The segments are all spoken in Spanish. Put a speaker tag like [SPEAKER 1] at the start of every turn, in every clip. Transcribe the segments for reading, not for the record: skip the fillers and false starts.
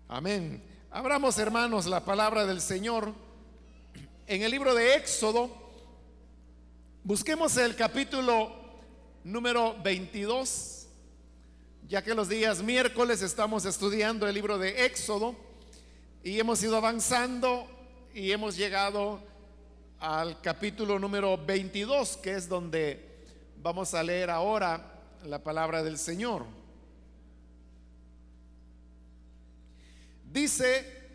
[SPEAKER 1] Amén. Abramos, hermanos, la palabra del Señor en el libro de Éxodo. Busquemos el capítulo número 22, ya que los días miércoles estamos estudiando el libro de Éxodo y hemos ido avanzando y hemos llegado al capítulo número 22, que es donde vamos a leer ahora la palabra del Señor. Dice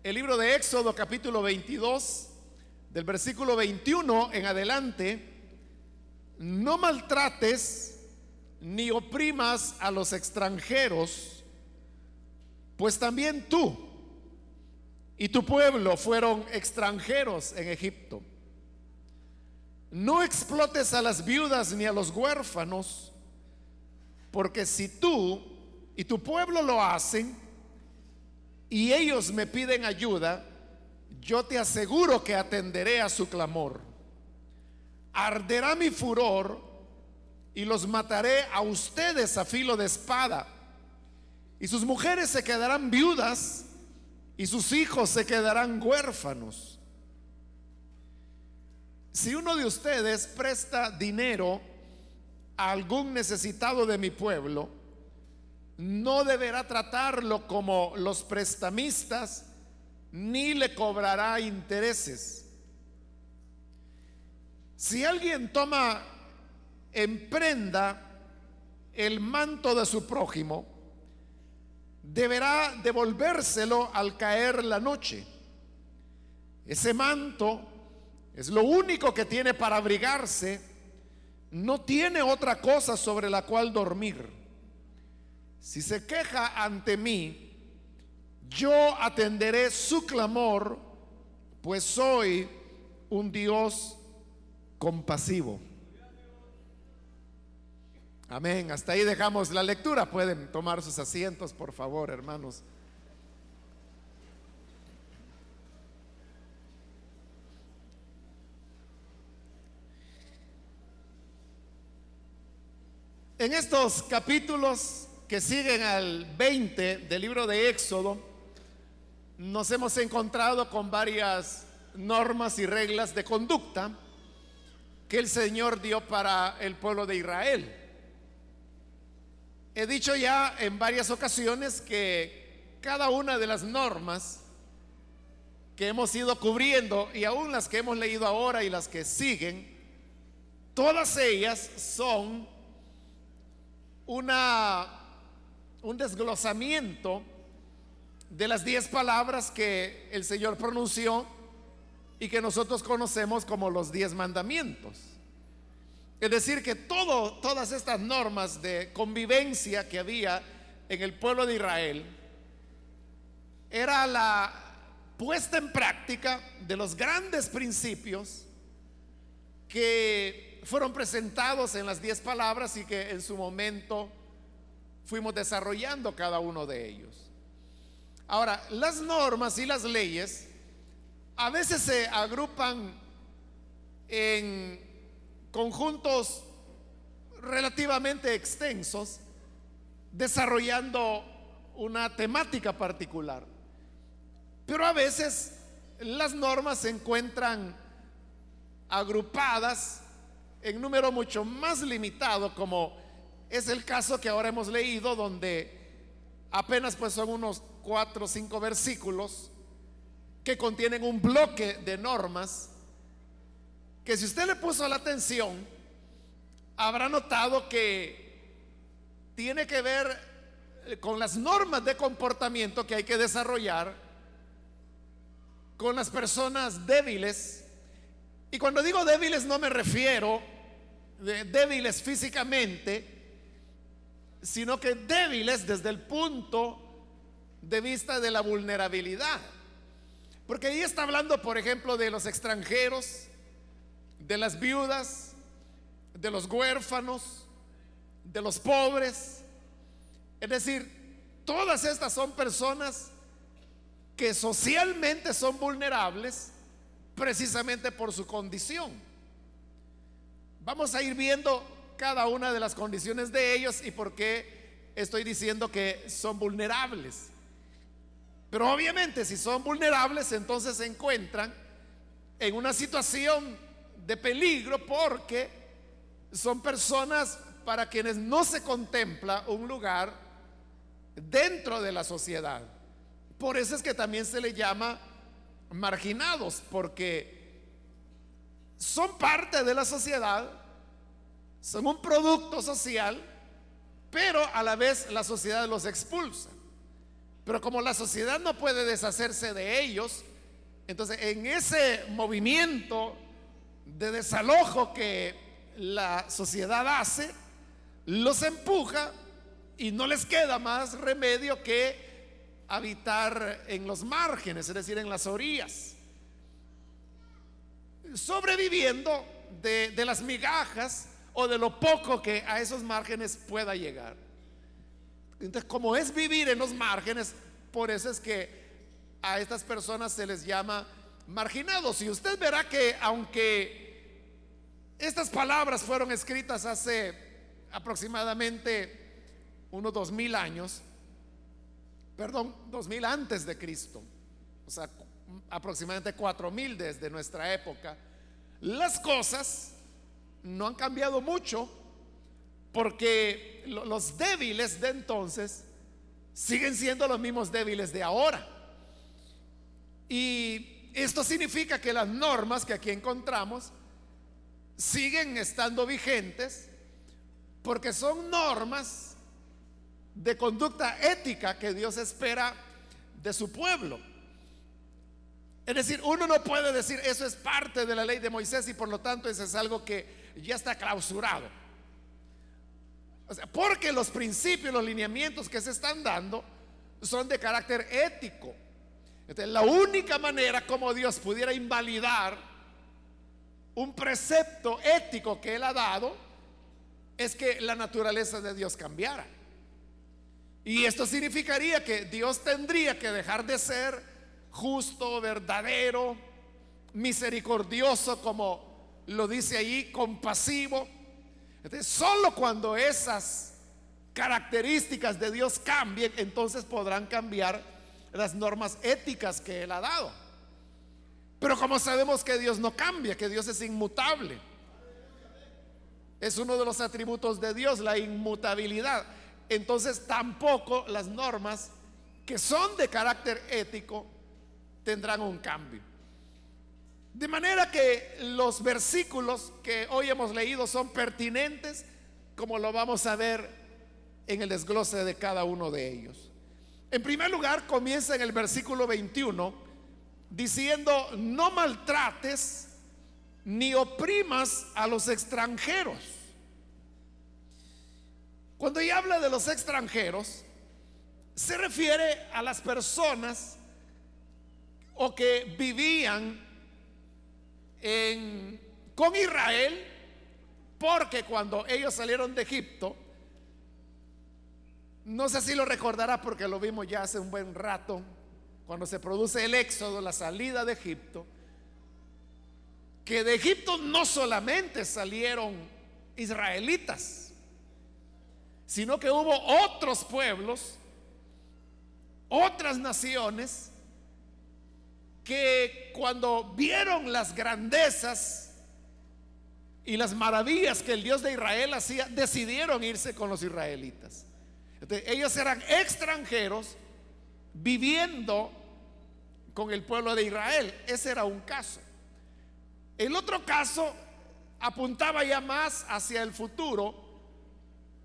[SPEAKER 1] el libro de Éxodo capítulo 22, del versículo 21 en adelante: no maltrates ni oprimas a los extranjeros, pues también tú y tu pueblo fueron extranjeros en Egipto. No explotes a las viudas ni a los huérfanos, porque si tú y tu pueblo lo hacen y ellos me piden ayuda, yo te aseguro que atenderé a su clamor. Arderá mi furor y los mataré a ustedes a filo de espada, y sus mujeres se quedarán viudas y sus hijos se quedarán huérfanos. Si uno de ustedes presta dinero a algún necesitado de mi pueblo, no deberá tratarlo como los prestamistas, ni le cobrará intereses. Si alguien toma en prenda el manto de su prójimo, deberá devolvérselo al caer la noche. Ese manto es lo único que tiene para abrigarse, no tiene otra cosa sobre la cual dormir. Si se queja ante mí, yo atenderé su clamor, pues soy un Dios compasivo. Amén. Hasta ahí dejamos la lectura. Pueden tomar sus asientos, por favor, hermanos. En estos capítulos que siguen al 20 del libro de Éxodo, nos hemos encontrado con varias normas y reglas de conducta que el Señor dio para el pueblo de Israel. He dicho ya en varias ocasiones que cada una de las normas que hemos ido cubriendo, y aún las que hemos leído ahora y las que siguen, todas ellas son un desglosamiento de las 10 palabras que el Señor pronunció y que nosotros conocemos como los 10 mandamientos. Es decir, que todas estas normas de convivencia que había en el pueblo de Israel era la puesta en práctica de los grandes principios que fueron presentados en las 10 palabras y que en su momento fuimos desarrollando cada uno de ellos. Ahora, las normas y las leyes a veces se agrupan en conjuntos relativamente extensos, desarrollando una temática particular. Pero a veces las normas se encuentran agrupadas en número mucho más limitado, como es el caso que ahora hemos leído, donde apenas pues son unos 4 o 5 versículos que contienen un bloque de normas que, si usted le puso la atención, habrá notado que tiene que ver con las normas de comportamiento que hay que desarrollar con las personas débiles. Y cuando digo débiles no me refiero de débiles físicamente, sino que débiles desde el punto de vista de la vulnerabilidad. Porque ahí está hablando, por ejemplo, de los extranjeros, de las viudas, de los huérfanos, de los pobres. Es decir, todas estas son personas que socialmente son vulnerables precisamente por su condición. Vamos a ir viendo cada una de las condiciones de ellos y por qué estoy diciendo que son vulnerables. Pero obviamente si son vulnerables, entonces se encuentran en una situación de peligro, porque son personas para quienes no se contempla un lugar dentro de la sociedad. Por eso es que también se le llama marginados, porque son parte de la sociedad, son un producto social, pero a la vez la sociedad los expulsa. Pero como la sociedad no puede deshacerse de ellos, entonces en ese movimiento de desalojo que la sociedad hace, los empuja y no les queda más remedio que habitar en los márgenes, es decir, en las orillas, sobreviviendo de las migajas o de lo poco que a esos márgenes pueda llegar. Entonces, como es vivir en los márgenes, por eso es que a estas personas se les llama marginados. Y usted verá que aunque estas palabras fueron escritas hace aproximadamente unos 2000 años, perdón, 2000 antes de Cristo, o sea, aproximadamente 4000 desde nuestra época, las cosas no han cambiado mucho, porque los débiles de entonces siguen siendo los mismos débiles de ahora. Y esto significa que las normas que aquí encontramos siguen estando vigentes, porque son normas de conducta ética que Dios espera de su pueblo. Es decir, uno no puede decir eso es parte de la ley de Moisés y por lo tanto eso es algo que ya está clausurado. O sea, porque los principios, los lineamientos que se están dando son de carácter ético. Entonces, la única manera como Dios pudiera invalidar un precepto ético que Él ha dado es que la naturaleza de Dios cambiara. Y esto significaría que Dios tendría que dejar de ser justo, verdadero, misericordioso, como lo dice allí, compasivo. Entonces, solo cuando esas características de Dios cambien, entonces podrán cambiar las normas éticas que Él ha dado. Pero como sabemos que Dios no cambia, que Dios es inmutable, es uno de los atributos de Dios, la inmutabilidad, entonces tampoco las normas que son de carácter ético tendrán un cambio. De manera que los versículos que hoy hemos leído son pertinentes, como lo vamos a ver en el desglose de cada uno de ellos. En primer lugar, comienza en el versículo 21 diciendo: no maltrates ni oprimas a los extranjeros. Cuando ella habla de los extranjeros, se refiere a las personas o que vivían con Israel, porque cuando ellos salieron de Egipto, no sé si lo recordará porque lo vimos ya hace un buen rato, cuando se produce el éxodo, la salida de Egipto, que de Egipto no solamente salieron israelitas, sino que hubo otros pueblos, otras naciones, que cuando vieron las grandezas y las maravillas que el Dios de Israel hacía, decidieron irse con los israelitas. Entonces, ellos eran extranjeros viviendo con el pueblo de Israel. Ese era un caso. El otro caso apuntaba ya más hacia el futuro,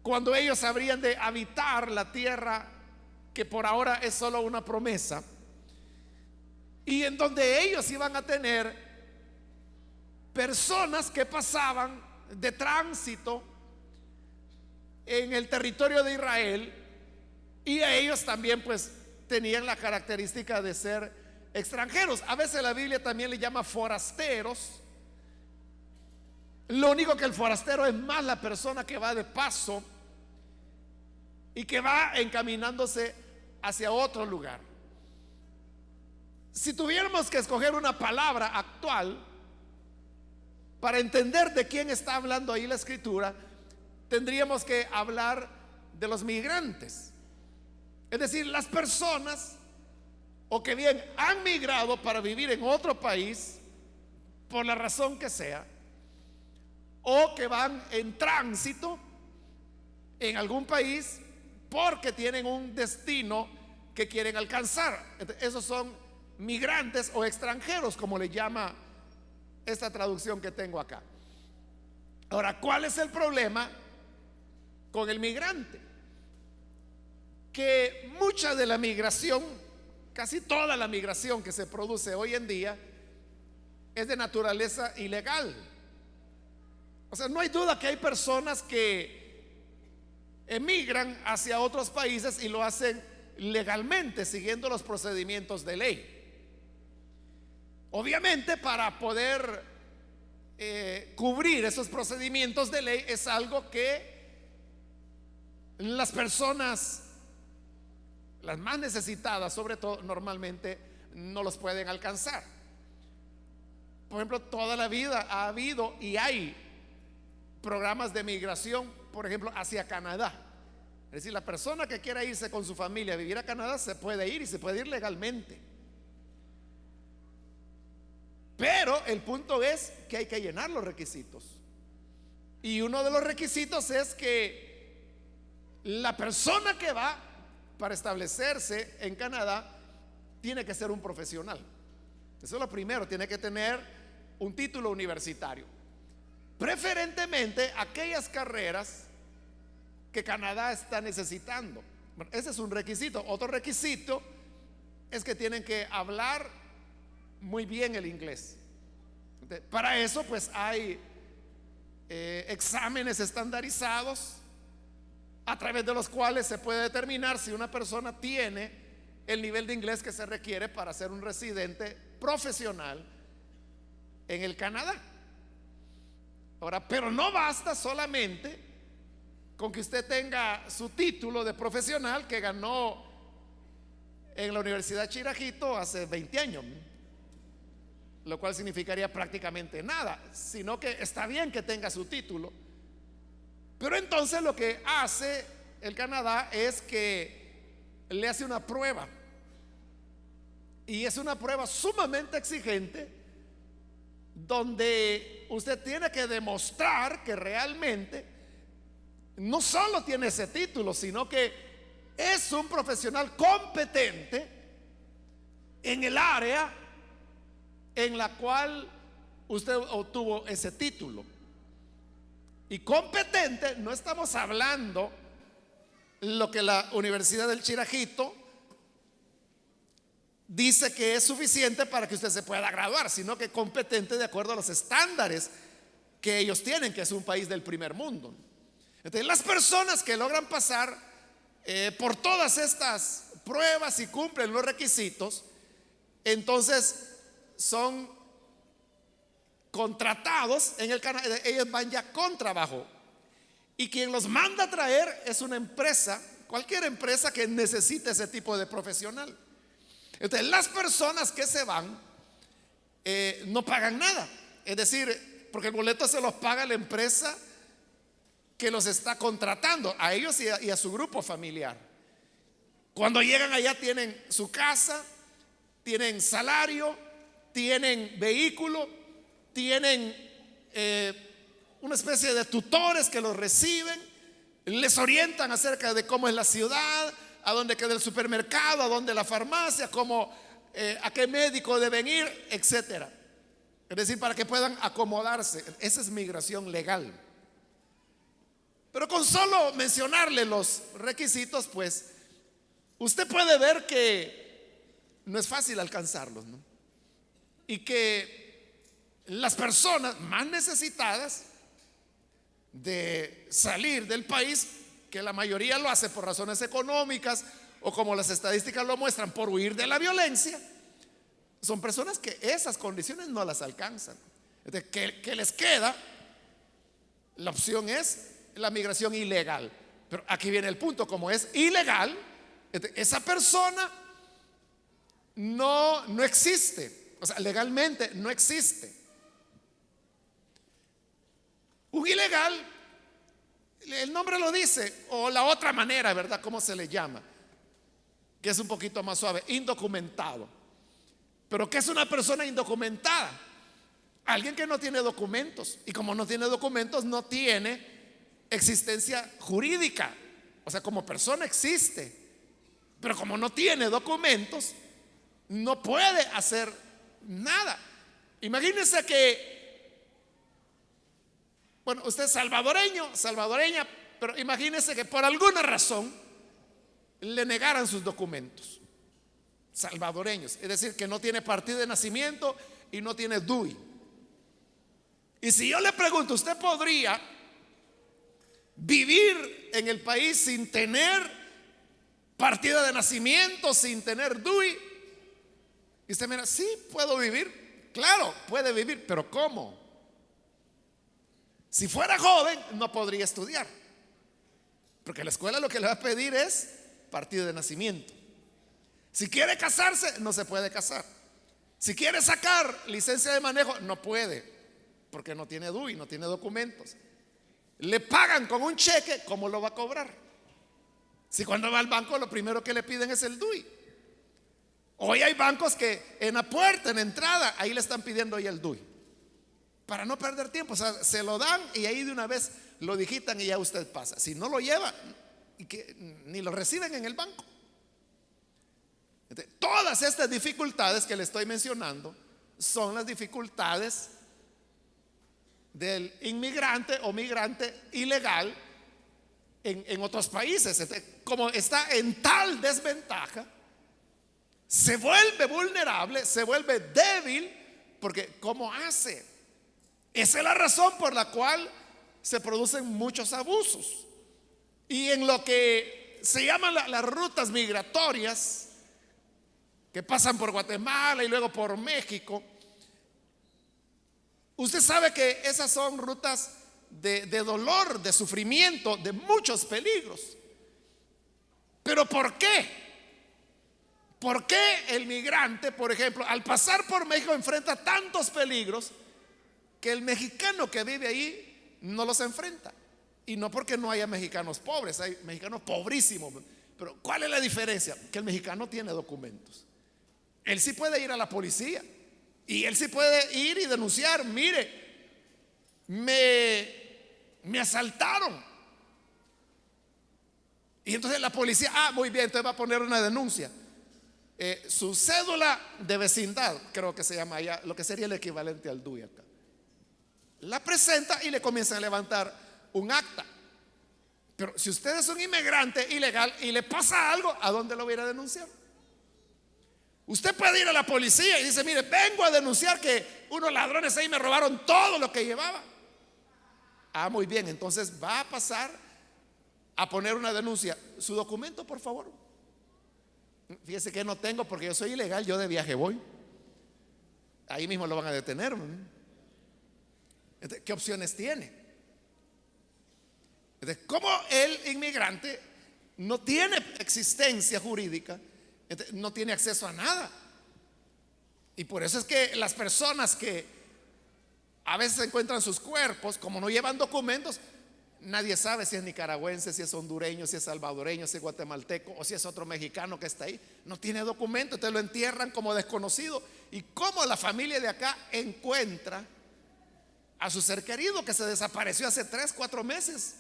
[SPEAKER 1] cuando ellos habrían de habitar la tierra que por ahora es solo una promesa, y en donde ellos iban a tener personas que pasaban de tránsito en el territorio de Israel, y a ellos también pues tenían la característica de ser extranjeros. A veces la Biblia también le llama forasteros. Lo único que el forastero es más la persona que va de paso y que va encaminándose hacia otro lugar. Si tuviéramos que escoger una palabra actual para entender de quién está hablando ahí la escritura, tendríamos que hablar de los migrantes. Es decir, las personas o que bien han migrado para vivir en otro país, por la razón que sea, o que van en tránsito en algún país porque tienen un destino que quieren alcanzar. Esos son migrantes o extranjeros, como le llama esta traducción que tengo acá. Ahora, ¿cuál es el problema con el migrante? Que mucha de la migración, casi toda la migración que se produce hoy en día, es de naturaleza ilegal. O sea, no hay duda que hay personas que emigran hacia otros países y lo hacen legalmente, siguiendo los procedimientos de ley. Obviamente, para poder cubrir esos procedimientos de ley es algo que las personas, las más necesitadas sobre todo, normalmente no los pueden alcanzar. Por ejemplo, toda la vida ha habido y hay programas de migración, por ejemplo, hacia Canadá. Es decir, la persona que quiera irse con su familia a vivir a Canadá se puede ir, y se puede ir legalmente. Pero el punto es que hay que llenar los requisitos. Y uno de los requisitos es que la persona que va para establecerse en Canadá tiene que ser un profesional. Eso es lo primero, tiene que tener un título universitario. Preferentemente aquellas carreras que Canadá está necesitando. Bueno, ese es un requisito. Otro requisito es que tienen que hablar muy bien el inglés. Para eso pues hay exámenes estandarizados a través de los cuales se puede determinar si una persona tiene el nivel de inglés que se requiere para ser un residente profesional en el Canadá. Ahora, pero no basta solamente con que usted tenga su título de profesional que ganó en la Universidad Chirajito hace 20 años, lo cual significaría prácticamente nada, sino que está bien que tenga su título. Pero entonces lo que hace el Canadá es que le hace una prueba, y es una prueba sumamente exigente, donde usted tiene que demostrar que realmente no solo tiene ese título, sino que es un profesional competente en el área en la cual usted obtuvo ese título. Y competente, no estamos hablando lo que la Universidad del Chirajito dice que es suficiente para que usted se pueda graduar, sino que competente de acuerdo a los estándares que ellos tienen, que es un país del primer mundo. Entonces, las personas que logran pasar por todas estas pruebas y cumplen los requisitos, entonces son contratados en el Canadá. Ellos van ya con trabajo, y quien los manda a traer es una empresa, cualquier empresa que necesite ese tipo de profesional. Entonces, las personas que se van no pagan nada, es decir, porque el boleto se los paga la empresa que los está contratando, a ellos y a su grupo familiar. Cuando llegan allá tienen su casa, tienen salario, tienen vehículo, tienen una especie de tutores que los reciben, les orientan acerca de cómo es la ciudad, a dónde queda el supermercado, a dónde la farmacia, cómo, a qué médico deben ir, etcétera. Es decir, para que puedan acomodarse. Esa es migración legal. Pero con solo mencionarle los requisitos, pues usted puede ver que no es fácil alcanzarlos, ¿no? Y que las personas más necesitadas de salir del país, que la mayoría lo hace por razones económicas, o como las estadísticas lo muestran, por huir de la violencia, son personas que esas condiciones no las alcanzan. Entonces, ¿qué les queda? La opción es la migración ilegal. Pero aquí viene el punto: como es ilegal, esa persona no existe. O sea, legalmente no existe. Un ilegal, el nombre lo dice, o la otra manera, ¿verdad? ¿Cómo se le llama? que es un poquito más suave, indocumentado. Pero ¿qué es una persona indocumentada? Alguien que no tiene documentos. Y como no tiene documentos, no tiene existencia jurídica. O sea, como persona existe, pero como no tiene documentos, no puede hacer nada. Imagínense que, bueno, usted es salvadoreño, salvadoreña, pero imagínense que por alguna razón le negaran sus documentos salvadoreños, es decir, que no tiene partida de nacimiento y no tiene DUI. Y si yo le pregunto, ¿usted podría vivir en el país sin tener partida de nacimiento, sin tener DUI? Y usted mira, sí, puedo vivir. Claro, puede vivir, pero ¿cómo? Si fuera joven, no podría estudiar, porque la escuela lo que le va a pedir es partida de nacimiento. Si quiere casarse, no se puede casar. Si quiere sacar licencia de manejo, no puede, porque no tiene DUI, no tiene documentos. Le pagan con un cheque, ¿cómo lo va a cobrar? Si cuando va al banco lo primero que le piden es el DUI. Hoy hay bancos que en la puerta, en la entrada, ahí le están pidiendo ya el DUI, para no perder tiempo. O sea, se lo dan y ahí de una vez lo digitan y ya usted pasa. Si no lo lleva, y que ni lo reciben en el banco. Entonces, todas estas dificultades que le estoy mencionando son las dificultades del inmigrante o migrante ilegal en otros países. Entonces, como está en tal desventaja, se vuelve vulnerable, se vuelve débil, porque ¿cómo hace? Esa es la razón por la cual se producen muchos abusos. Y en lo que se llaman las rutas migratorias, que pasan por Guatemala y luego por México, usted sabe que esas son rutas de dolor, de sufrimiento, de muchos peligros. ¿Pero por qué? ¿Por qué el migrante, por ejemplo, al pasar por México enfrenta tantos peligros que el mexicano que vive ahí no los enfrenta? Y no porque no haya mexicanos pobres, hay mexicanos pobrísimos. Pero ¿cuál es la diferencia? Que el mexicano tiene documentos. Él sí puede ir a la policía y él sí puede ir y denunciar: mire, me asaltaron. Y entonces la policía, muy bien, entonces va a poner una denuncia. Su cédula de vecindad, creo que se llama allá, lo que sería el equivalente al DUI acá, la presenta y le comienzan a levantar un acta. Pero si usted es un inmigrante ilegal y le pasa algo, ¿a dónde lo va a ir a denunciar? Usted puede ir a la policía y dice: mire, vengo a denunciar que unos ladrones ahí me robaron todo lo que llevaba. Muy bien, entonces va a pasar a poner una denuncia. Su documento, por favor. Fíjese que no tengo porque yo soy ilegal, yo de viaje voy. Ahí mismo lo van a detener. Entonces, ¿qué opciones tiene? Entonces, como el inmigrante no tiene existencia jurídica, no tiene acceso a nada. Y por eso es que las personas que a veces encuentran sus cuerpos, como no llevan documentos, nadie sabe si es nicaragüense, si es hondureño, si es salvadoreño, si es guatemalteco o si es otro mexicano que está ahí. No tiene documento, entonces lo entierran como desconocido. Y como la familia de acá encuentra a su ser querido que se desapareció hace 3, 4 meses,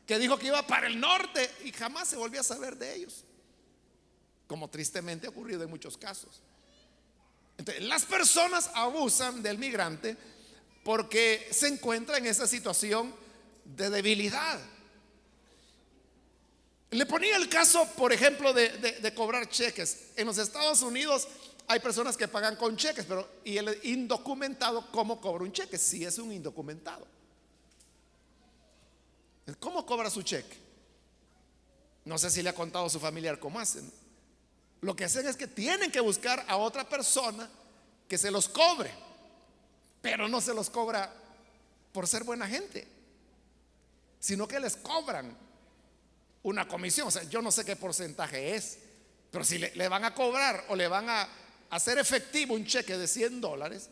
[SPEAKER 1] que dijo que iba para el norte y jamás se volvió a saber de ellos, como tristemente ha ocurrido en muchos casos. Entonces, las personas abusan del migrante porque se encuentra en esa situación de debilidad. Le ponía el caso, por ejemplo, de cobrar cheques. En los Estados Unidos hay personas que pagan con cheques, pero ¿y el indocumentado cómo cobra un cheque? Si es un indocumentado, ¿cómo cobra su cheque? No sé si le ha contado a su familiar cómo hacen. Lo que hacen es que tienen que buscar a otra persona que se los cobre, pero no se los cobra por ser buena gente, sino que les cobran una comisión. O sea, yo no sé qué porcentaje es, pero si le van a cobrar o le van a hacer efectivo un cheque de $100,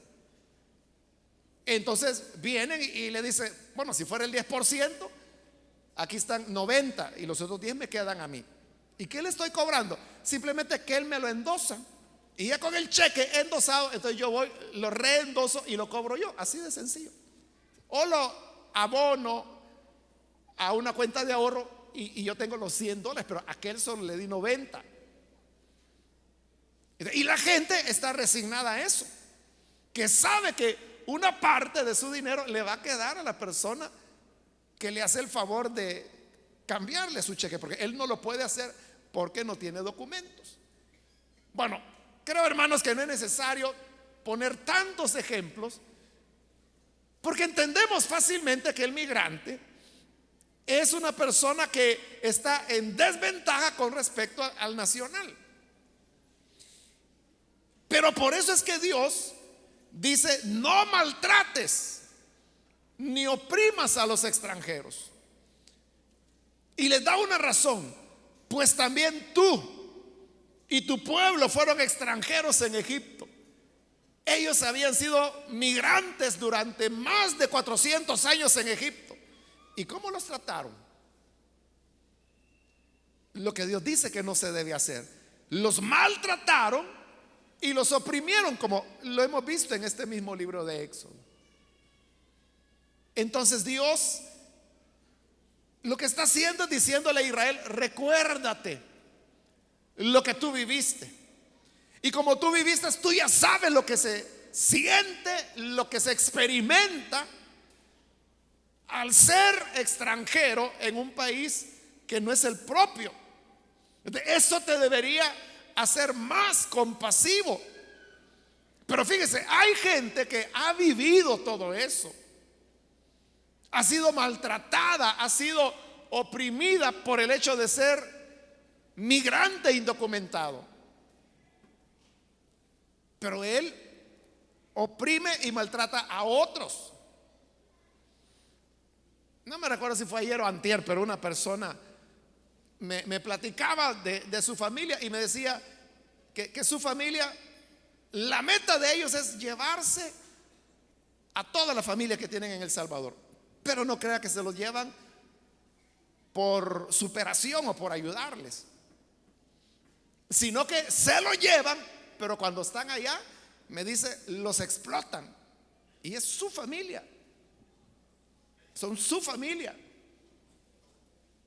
[SPEAKER 1] entonces vienen y le dicen: bueno, si fuera el 10%, aquí están 90 y los otros 10 me quedan a mí. ¿Y qué le estoy cobrando? Simplemente que él me lo endosa. Y ya con el cheque endosado, entonces yo voy, lo reendoso y lo cobro yo. Así de sencillo. O lo abono a una cuenta de ahorro y yo tengo los $100, pero a aquel solo le di 90. Y la gente está resignada a eso, que sabe que una parte de su dinero le va a quedar a la persona que le hace el favor de cambiarle su cheque, porque él no lo puede hacer porque no tiene documentos. Bueno, creo, hermanos, que no es necesario poner tantos ejemplos, porque entendemos fácilmente que el migrante es una persona que está en desventaja con respecto al nacional. Pero por eso es que Dios dice: no maltrates ni oprimas a los extranjeros. Y les da una razón: pues también tú y tu pueblo fueron extranjeros en Egipto. Ellos habían sido migrantes durante más de 400 años en Egipto. ¿Y cómo los trataron? Lo que Dios dice que no se debe hacer. Los maltrataron y los oprimieron, como lo hemos visto en este mismo libro de Éxodo. Entonces Dios lo que está haciendo es diciéndole a Israel: recuérdate lo que tú viviste. Y como tú viviste, tú ya sabes lo que se siente, lo que se experimenta al ser extranjero en un país que no es el propio. Eso te debería hacer más compasivo. Pero fíjese, hay gente que ha vivido todo eso, ha sido maltratada, ha sido oprimida por el hecho de ser migrante indocumentado. Pero él oprime y maltrata a otros. No me recuerdo si fue ayer o antier, pero una persona me platicaba de su familia y me decía que su familia, la meta de ellos es llevarse a toda la familia que tienen en El Salvador. Pero no crea que se los llevan por superación o por ayudarles, sino que se lo llevan, pero cuando están allá, me dice, los explotan. Y es su familia, son su familia.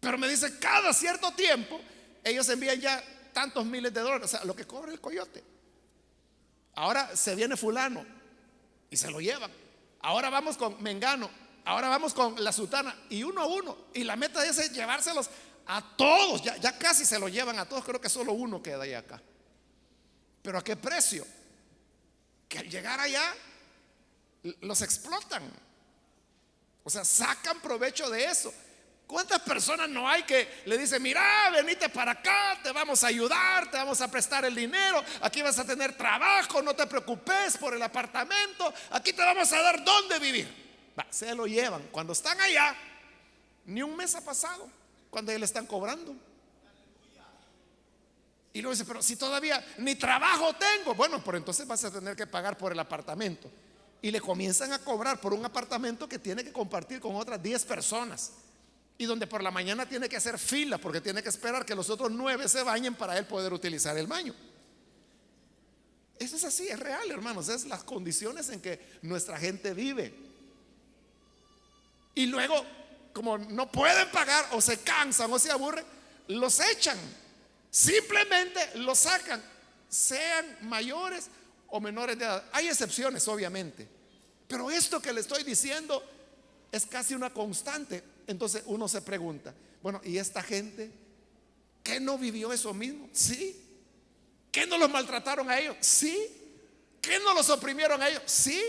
[SPEAKER 1] Pero me dice, cada cierto tiempo ellos envían ya tantos miles de dólares, o sea, lo que cobra el coyote. Ahora se viene fulano y se lo llevan. Ahora vamos con mengano, ahora vamos con la sutana, y uno a uno. Y la meta es llevárselos a todos. Ya casi se lo llevan a todos. Creo que solo uno queda ahí acá. Pero ¿a qué precio? Que al llegar allá los explotan. O sea, sacan provecho de eso. ¿Cuántas personas no hay que le dicen: mira, venite para acá, te vamos a ayudar, te vamos a prestar el dinero, aquí vas a tener trabajo, no te preocupes por el apartamento, aquí te vamos a dar dónde vivir? Se lo llevan. Cuando están allá, ni un mes ha pasado cuando ya le están cobrando. Y luego dice: pero si todavía ni trabajo tengo. Bueno, pero entonces vas a tener que pagar por el apartamento. Y le comienzan a cobrar por un apartamento que tiene que compartir con otras 10 personas, y donde por la mañana tiene que hacer fila porque tiene que esperar que los otros 9 se bañen para él poder utilizar el baño. Eso es así, es real, hermanos. Es las condiciones en que nuestra gente vive. Y luego, como no pueden pagar, o se cansan o se aburren, los echan. Simplemente los sacan, sean mayores o menores de edad. Hay excepciones, obviamente, pero esto que le estoy diciendo es casi una constante. Entonces uno se pregunta: bueno, ¿y esta gente qué no vivió eso mismo? Sí. ¿Qué no los maltrataron a ellos? Sí. ¿Qué no los oprimieron a ellos? Sí.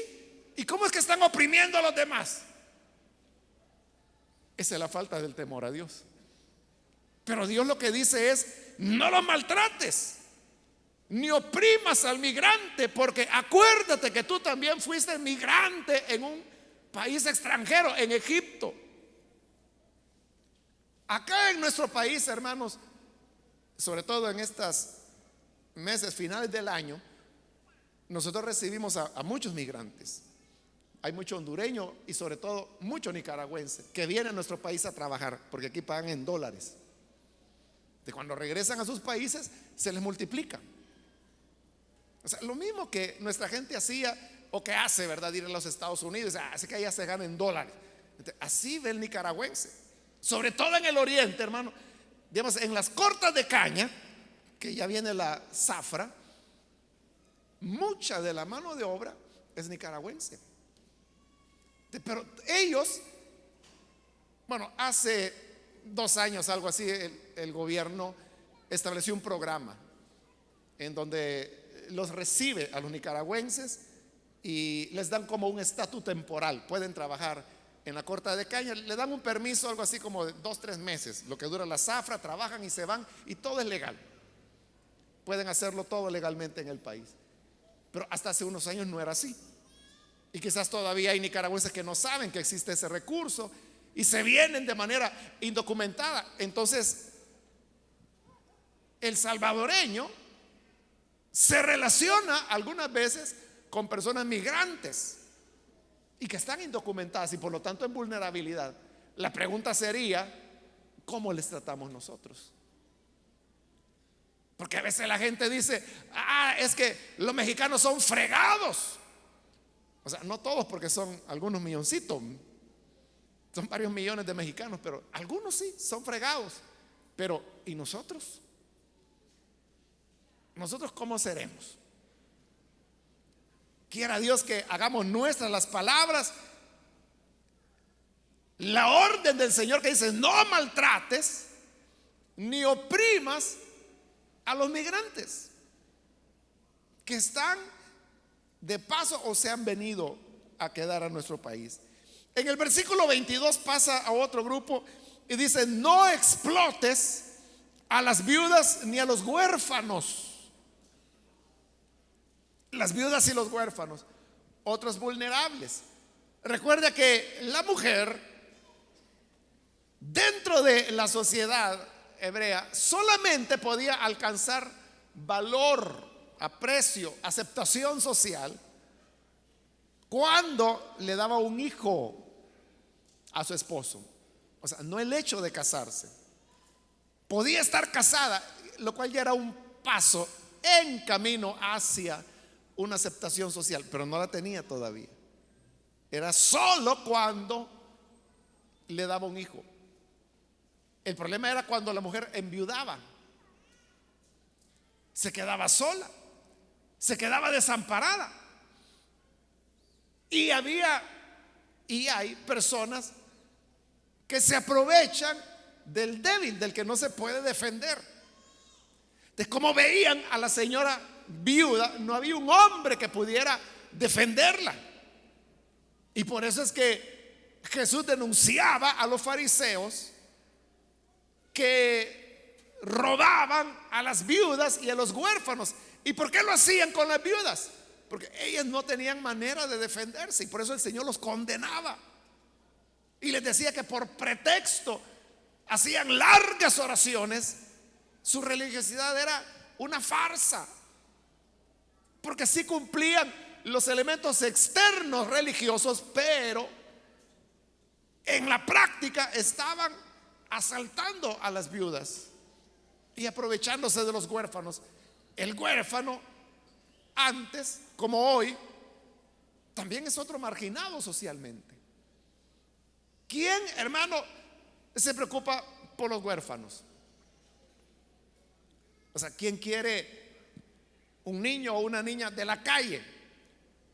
[SPEAKER 1] ¿Y cómo es que están oprimiendo a los demás? Esa es la falta del temor a Dios. Pero Dios lo que dice es: no los maltrates ni oprimas al migrante, porque acuérdate que tú también fuiste migrante en un país extranjero, en Egipto. Acá en nuestro país, hermanos, sobre todo en estos meses finales del año, nosotros recibimos a muchos migrantes. Hay mucho hondureño y sobre todo mucho nicaragüense que viene a nuestro país a trabajar, porque aquí pagan en dólares. De cuando regresan a sus países, se les multiplica. O sea, lo mismo que nuestra gente hacía o que hace, ¿verdad? Ir a los Estados Unidos, así que allá se gana en dólares. Así ve el nicaragüense, sobre todo en el oriente, hermano. Digamos, en las cortas de caña, que ya viene la zafra, mucha de la mano de obra es nicaragüense. Pero ellos, bueno, hace 2 años, algo así, el gobierno estableció un programa en donde los recibe a los nicaragüenses y les dan como un estatus temporal. Pueden trabajar en la corta de caña, le dan un permiso, algo así como de 2-3 meses, lo que dura la zafra, trabajan y se van, y todo es legal. Pueden hacerlo todo legalmente en el país. Pero hasta hace unos años no era así. Y quizás todavía hay nicaragüenses que no saben que existe ese recurso y se vienen de manera indocumentada. Entonces, el salvadoreño se relaciona algunas veces con personas migrantes y que están indocumentadas y por lo tanto en vulnerabilidad. La pregunta sería, ¿cómo les tratamos nosotros? Porque a veces la gente dice, es que los mexicanos son fregados. O sea, no todos, porque son algunos milloncitos, son varios millones de mexicanos, pero algunos sí son fregados. Pero ¿y nosotros? ¿Nosotros cómo seremos? Quiera Dios que hagamos nuestras las palabras, la orden del Señor que dice: no maltrates ni oprimas a los migrantes que están de paso o se han venido a quedar a nuestro país. En el versículo 22 pasa a otro grupo y dice: no explotes a las viudas ni a los huérfanos. Las viudas y los huérfanos, otros vulnerables. Recuerda que la mujer dentro de la sociedad hebrea solamente podía alcanzar valor, aprecio, aceptación social cuando le daba un hijo a su esposo. O sea, no el hecho de casarse. Podía estar casada, lo cual ya era un paso en camino hacia una aceptación social, pero no la tenía todavía. Era solo cuando le daba un hijo. El problema era cuando la mujer enviudaba, se quedaba sola, se quedaba desamparada. Y había y hay personas que se aprovechan del débil, del que no se puede defender. De cómo veían a la señora viuda, no había un hombre que pudiera defenderla. Y por eso es que Jesús denunciaba a los fariseos que robaban a las viudas y a los huérfanos. ¿Y por qué lo hacían con las viudas? Porque ellas no tenían manera de defenderse y por eso el Señor los condenaba. Y les decía que por pretexto hacían largas oraciones, su religiosidad era una farsa. Porque sí cumplían los elementos externos religiosos, pero en la práctica estaban asaltando a las viudas y aprovechándose de los huérfanos. El huérfano, antes como hoy, también es otro marginado socialmente. ¿Quién, hermano, se preocupa por los huérfanos? O sea, ¿quién quiere un niño o una niña de la calle?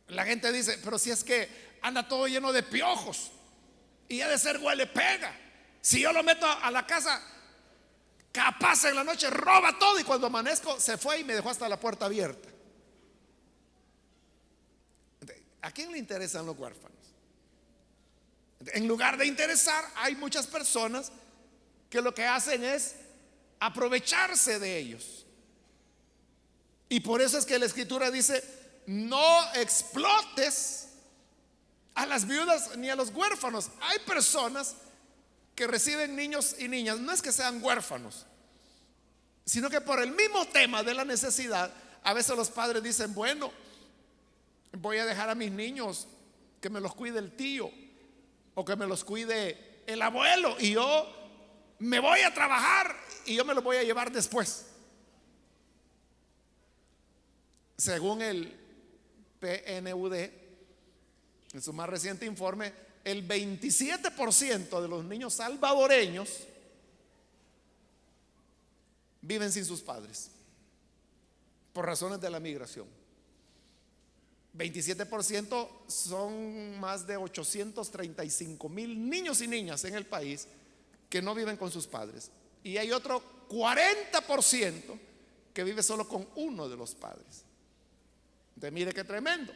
[SPEAKER 1] La gente dice, pero si es que anda todo lleno de piojos y ha de ser huele pega. Si yo lo meto a la casa, capaz en la noche roba todo y cuando amanezco se fue y me dejó hasta la puerta abierta. ¿A quién le interesan los huérfanos? En lugar de interesar, hay muchas personas que lo que hacen es aprovecharse de ellos. Y por eso es que la Escritura dice: no explotes a las viudas ni a los huérfanos. Hay personas que reciben niños y niñas, no es que sean huérfanos, sino que por el mismo tema de la necesidad, a veces los padres dicen: bueno, voy a dejar a mis niños que me los cuide el tío o que me los cuide el abuelo, y yo me voy a trabajar y yo me lo voy a llevar después. Según el PNUD, en su más reciente informe, el 27% de los niños salvadoreños viven sin sus padres por razones de la migración. 27% son más de 835,000 niños y niñas en el país que no viven con sus padres. Y hay otro 40% que vive solo con uno de los padres. Entonces, mire qué tremendo.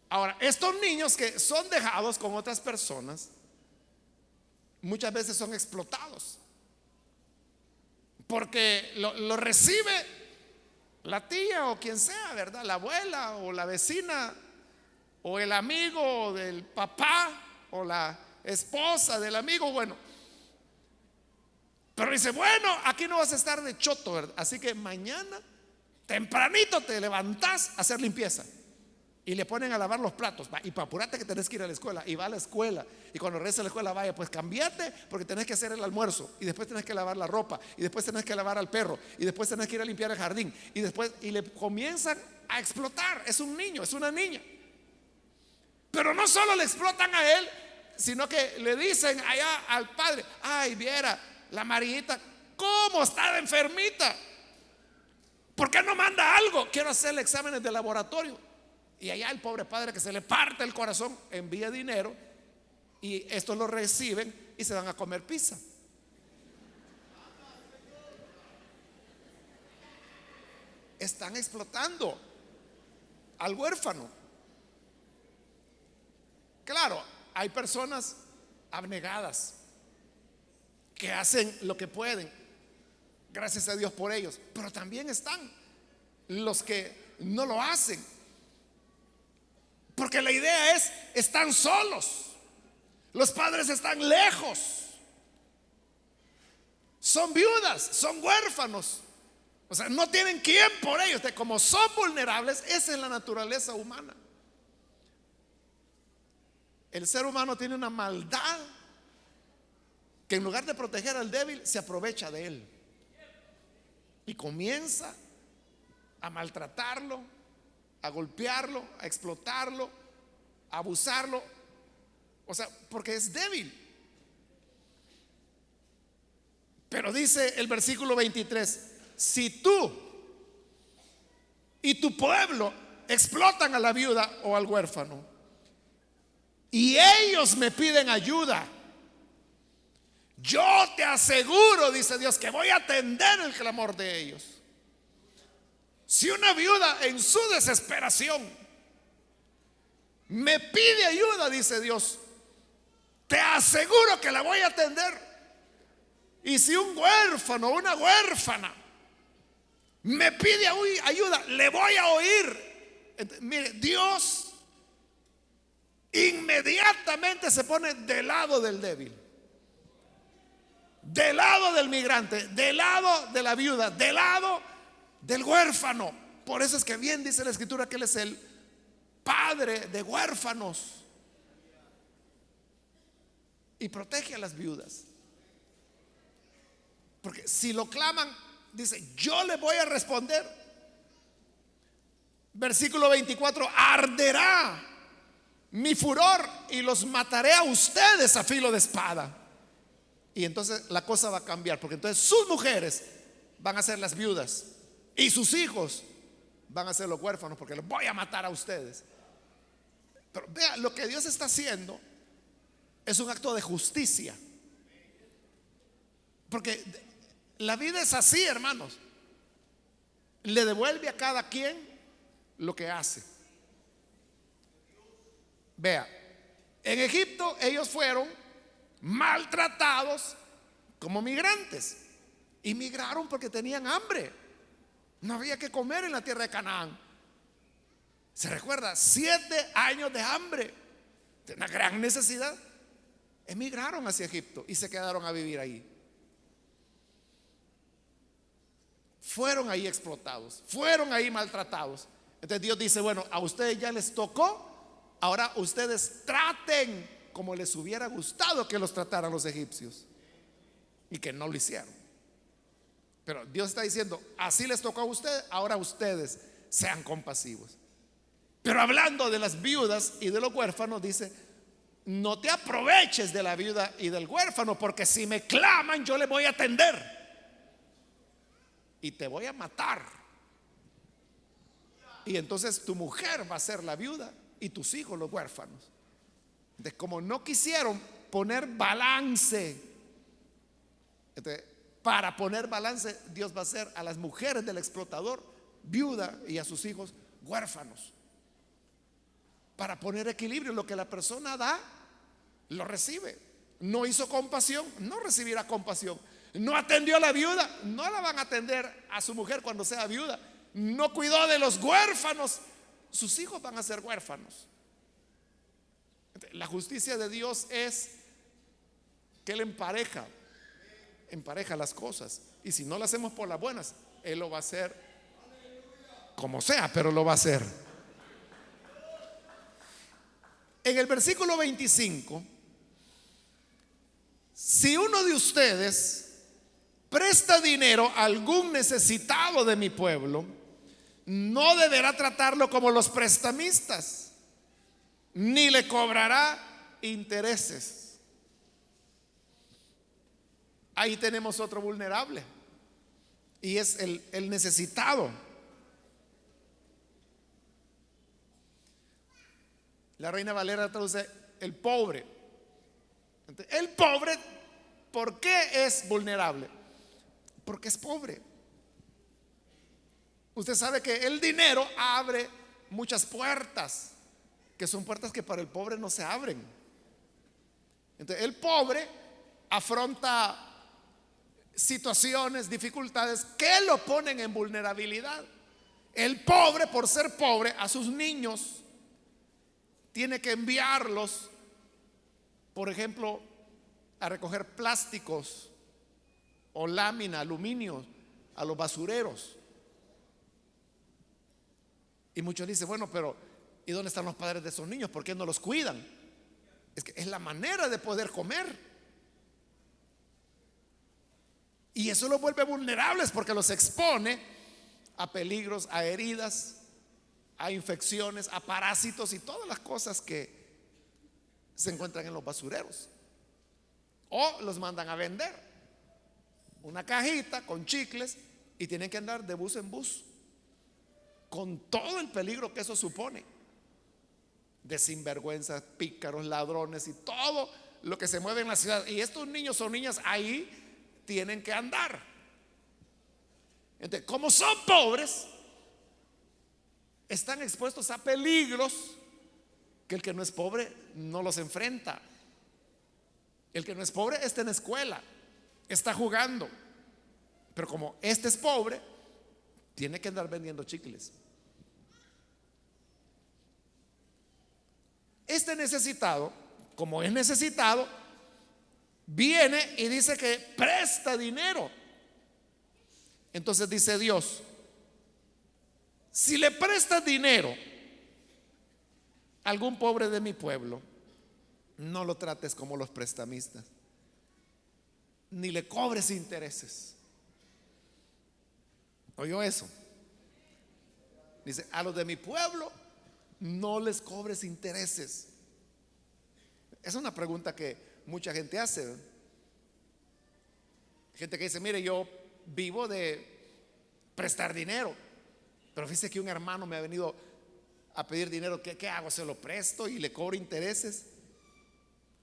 [SPEAKER 1] Ahora, estos niños que son dejados con otras personas, muchas veces son explotados, porque lo recibe la tía o quien sea, ¿verdad? La abuela o la vecina o el amigo del papá o la esposa del amigo. Bueno, pero dice, bueno, aquí no vas a estar de choto, ¿verdad? Así que mañana tempranito te levantás a hacer limpieza. Y le ponen a lavar los platos. Y para apurarte que tenés que ir a la escuela. Y va a la escuela. Y cuando regresa a la escuela, vaya, pues cambiate porque tenés que hacer el almuerzo. Y después tenés que lavar la ropa. Y después tenés que lavar al perro. Y después tenés que ir a limpiar el jardín. Y le comienzan a explotar. Es un niño, es una niña. Pero no solo le explotan a él, sino que le dicen allá al padre: ay, viera, la Marita, ¿cómo está de enfermita? ¿Por qué no manda algo? Quiero hacerle exámenes de laboratorio. Y allá el pobre padre, que se le parte el corazón, envía dinero y estos lo reciben y se van a comer pizza. Están explotando al huérfano. Claro, hay personas abnegadas que hacen lo que pueden, gracias a Dios por ellos, pero también están los que no lo hacen. Porque la idea es, están solos, los padres están lejos, son viudas, son huérfanos, o sea, no tienen quien por ellos. Como son vulnerables, esa es la naturaleza humana. El ser humano tiene una maldad que en lugar de proteger al débil, se aprovecha de él y comienza a maltratarlo, a golpearlo, a explotarlo, a abusarlo. O sea, porque es débil. Pero dice el versículo 23: si tú y tu pueblo explotan a la viuda o al huérfano y ellos me piden ayuda, yo te aseguro, dice Dios, que voy a atender el clamor de ellos. Si una viuda en su desesperación me pide ayuda, dice Dios, te aseguro que la voy a atender. Y si un huérfano o una huérfana me pide ayuda, le voy a oír. Mire, Dios inmediatamente se pone del lado del débil, del lado del migrante, del lado de la viuda, del lado del huérfano. Por eso es que bien dice la escritura que Él es el padre de huérfanos y protege a las viudas. Porque si lo claman, dice, yo le voy a responder. Versículo 24: arderá mi furor y los mataré a ustedes a filo de espada. Y entonces la cosa va a cambiar, porque entonces sus mujeres van a ser las viudas y sus hijos van a ser los huérfanos, porque los voy a matar a ustedes. Pero vea, lo que Dios está haciendo es un acto de justicia, porque la vida es así, hermanos. Le devuelve a cada quien lo que hace. Vea, en Egipto ellos fueron maltratados como migrantes y migraron porque tenían hambre. No había que comer en la tierra de Canaán. Se recuerda, 7 años de hambre, de una gran necesidad. Emigraron hacia Egipto y se quedaron a vivir ahí. Fueron ahí explotados, fueron ahí maltratados. Entonces Dios dice, bueno, a ustedes ya les tocó, ahora ustedes traten como les hubiera gustado que los trataran los egipcios. y que no lo hicieron. Pero Dios está diciendo, así les tocó a ustedes, ahora ustedes sean compasivos. Pero hablando de las viudas y de los huérfanos, dice, no te aproveches de la viuda y del huérfano, porque si me claman yo les voy a atender y te voy a matar. Y entonces tu mujer va a ser la viuda y tus hijos los huérfanos. Entonces, como no quisieron poner balance, entonces, para poner balance, Dios va a hacer a las mujeres del explotador viuda y a sus hijos huérfanos. Para poner equilibrio, lo que la persona da, lo recibe. No hizo compasión, no recibirá compasión. No atendió a la viuda, no la van a atender a su mujer cuando sea viuda. No cuidó de los huérfanos, sus hijos van a ser huérfanos. La justicia de Dios es que Él empareja las cosas. Y si no lo hacemos por las buenas, Él lo va a hacer como sea, pero lo va a hacer. En el versículo 25, si uno de ustedes presta dinero a algún necesitado de mi pueblo, no deberá tratarlo como los prestamistas, ni le cobrará intereses. Ahí tenemos otro vulnerable, y es el necesitado. La Reina Valera traduce el pobre. El pobre, ¿por qué es vulnerable? Porque es pobre. Usted sabe que el dinero abre muchas puertas, que son puertas que para el pobre no se abren. Entonces, el pobre afronta situaciones, dificultades que lo ponen en vulnerabilidad. El pobre, por ser pobre, a sus niños tiene que enviarlos, por ejemplo, a recoger plásticos o lámina, aluminio, a los basureros. Y muchos dicen, bueno, pero ¿y dónde están los padres de esos niños? ¿Por qué no los cuidan? Es que es la manera de poder comer. Y eso los vuelve vulnerables porque los expone a peligros, a heridas, a infecciones, a parásitos y todas las cosas que se encuentran en los basureros. O los mandan a vender una cajita con chicles y tienen que andar de bus en bus, con todo el peligro que eso supone, de sinvergüenzas, pícaros, ladrones y todo lo que se mueve en la ciudad. Y estos niños o niñas ahí tienen que andar. Entonces, como son pobres, están expuestos a peligros que el que no es pobre no los enfrenta. El que no es pobre está en la escuela, está jugando, pero como este es pobre, tiene que andar vendiendo chicles. Este necesitado, como es necesitado, viene y dice que presta dinero. Entonces dice Dios, si le prestas dinero a algún pobre de mi pueblo, no lo trates como los prestamistas, ni le cobres intereses. ¿Oyó eso? Dice, a los de mi pueblo no les cobres intereses. Es una pregunta que mucha gente hace. Gente que dice, mire, yo vivo de prestar dinero, pero fíjese que un hermano me ha venido a pedir dinero. ¿Qué hago? ¿Se lo presto y le cobro intereses?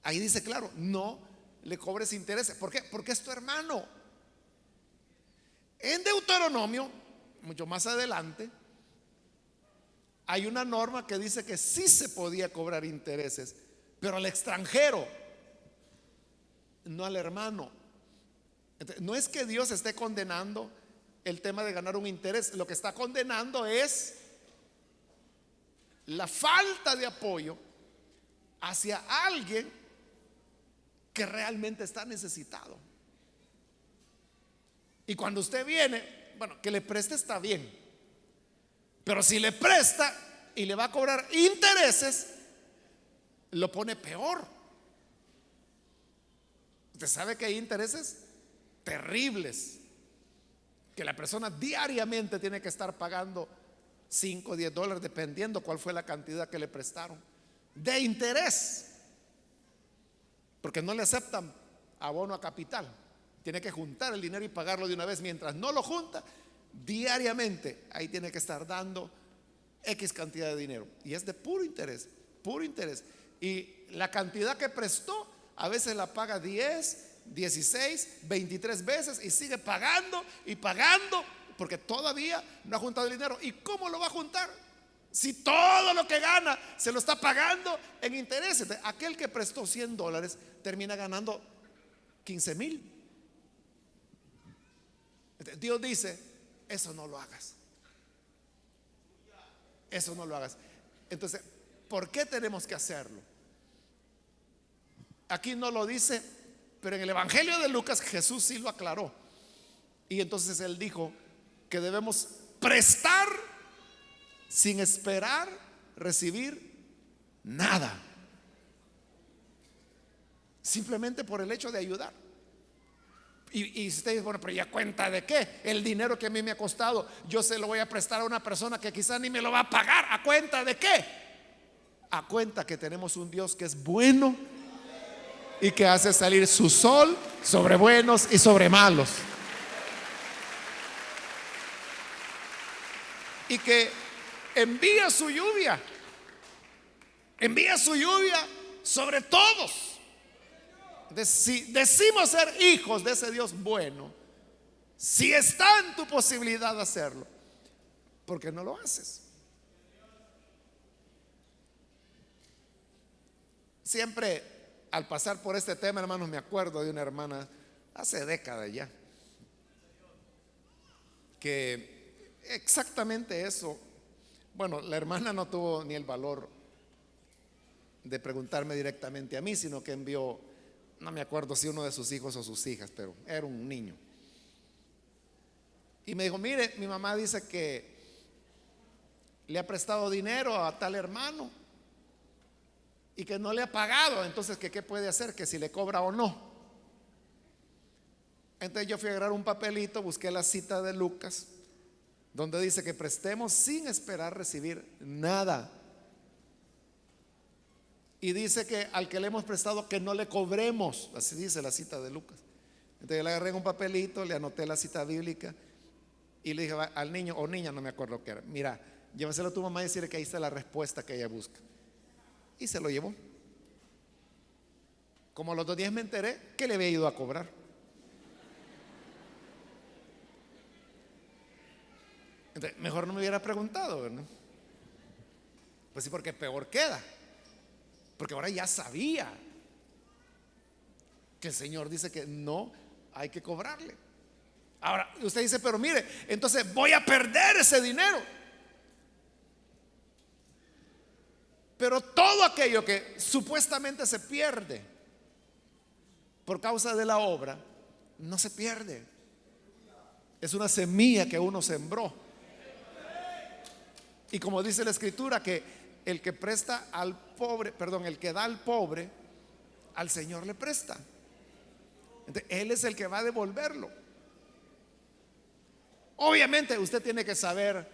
[SPEAKER 1] Ahí dice claro, no le cobres intereses. ¿Por qué? Porque es tu hermano. En Deuteronomio, mucho más adelante, hay una norma que dice que sí se podía cobrar intereses, pero al extranjero, no al hermano. Entonces, no es que Dios esté condenando el tema de ganar un interés, lo que está condenando es la falta de apoyo hacia alguien que realmente está necesitado. Y cuando usted viene, bueno, que le preste está bien, pero si le presta y le va a cobrar intereses, lo pone peor. Usted sabe que hay intereses terribles, que la persona diariamente tiene que estar pagando 5 o 10 dólares, dependiendo cuál fue la cantidad que le prestaron, de interés, porque no le aceptan abono a capital. Tiene que juntar el dinero y pagarlo de una vez. Mientras no lo junta, diariamente ahí tiene que estar dando X cantidad de dinero. Y es de puro interés, puro interés. Y la cantidad que prestó, a veces la paga 10, 16, 23 veces y sigue pagando y pagando, porque todavía no ha juntado el dinero. ¿Y cómo lo va a juntar si todo lo que gana se lo está pagando en intereses? Aquel que prestó 100 dólares termina ganando 15,000. Dios dice: eso no lo hagas, eso no lo hagas. Entonces, ¿por qué tenemos que hacerlo? Aquí no lo dice, pero en el Evangelio de Lucas Jesús sí lo aclaró. Y entonces él dijo que debemos prestar sin esperar recibir nada, simplemente por el hecho de ayudar. Y usted dice: bueno, pero ¿ya cuenta de qué? El dinero que a mí me ha costado, yo se lo voy a prestar a una persona que quizás ni me lo va a pagar. ¿A cuenta de qué? A cuenta que tenemos un Dios que es bueno y que hace salir su sol sobre buenos y sobre malos, y que envía su lluvia sobre todos. Si decimos ser hijos de ese Dios bueno, si está en tu posibilidad de hacerlo, ¿por qué no lo haces? Siempre al pasar por este tema, hermanos, me acuerdo de una hermana hace décadas ya, que exactamente eso. Bueno, la hermana no tuvo ni el valor de preguntarme directamente a mí, sino que envió, no me acuerdo si uno de sus hijos o sus hijas, pero era un niño, y me dijo: mire, mi mamá dice que le ha prestado dinero a tal hermano y que no le ha pagado, entonces que qué puede hacer, que si le cobra o no. Entonces yo fui a agarrar un papelito, busqué la cita de Lucas, donde dice que prestemos sin esperar recibir nada. Y dice que al que le hemos prestado, que no le cobremos. Así dice la cita de Lucas. Entonces yo le agarré un papelito, le anoté la cita bíblica y le dije al niño o niña, no me acuerdo qué era: mira, llévaselo a tu mamá y decirle que ahí está la respuesta que ella busca. Y se lo llevó. Como a los 2 días me enteré que le había ido a cobrar. Entonces, mejor no me hubiera preguntado, ¿verdad? Pues sí, porque peor queda. Porque ahora ya sabía que el Señor dice que no hay que cobrarle. Ahora usted dice: pero mire, entonces voy a perder ese dinero. Pero todo aquello que supuestamente se pierde por causa de la obra, no se pierde. Es una semilla que uno sembró. Y como dice la Escritura, que el que presta al pobre, perdón, el que da al pobre, al Señor le presta. Entonces, Él es el que va a devolverlo. Obviamente usted tiene que saber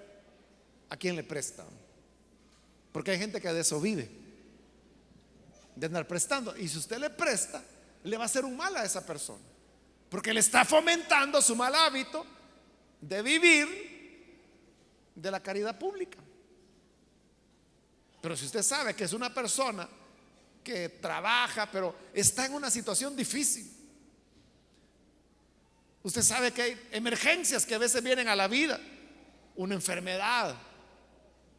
[SPEAKER 1] a quién le presta, porque hay gente que de eso vive, de andar prestando. Y si usted le presta, le va a hacer un mal a esa persona, porque le está fomentando su mal hábito de vivir de la caridad pública. Pero si usted sabe que es una persona que trabaja, pero está en una situación difícil, usted sabe que hay emergencias que a veces vienen a la vida, una enfermedad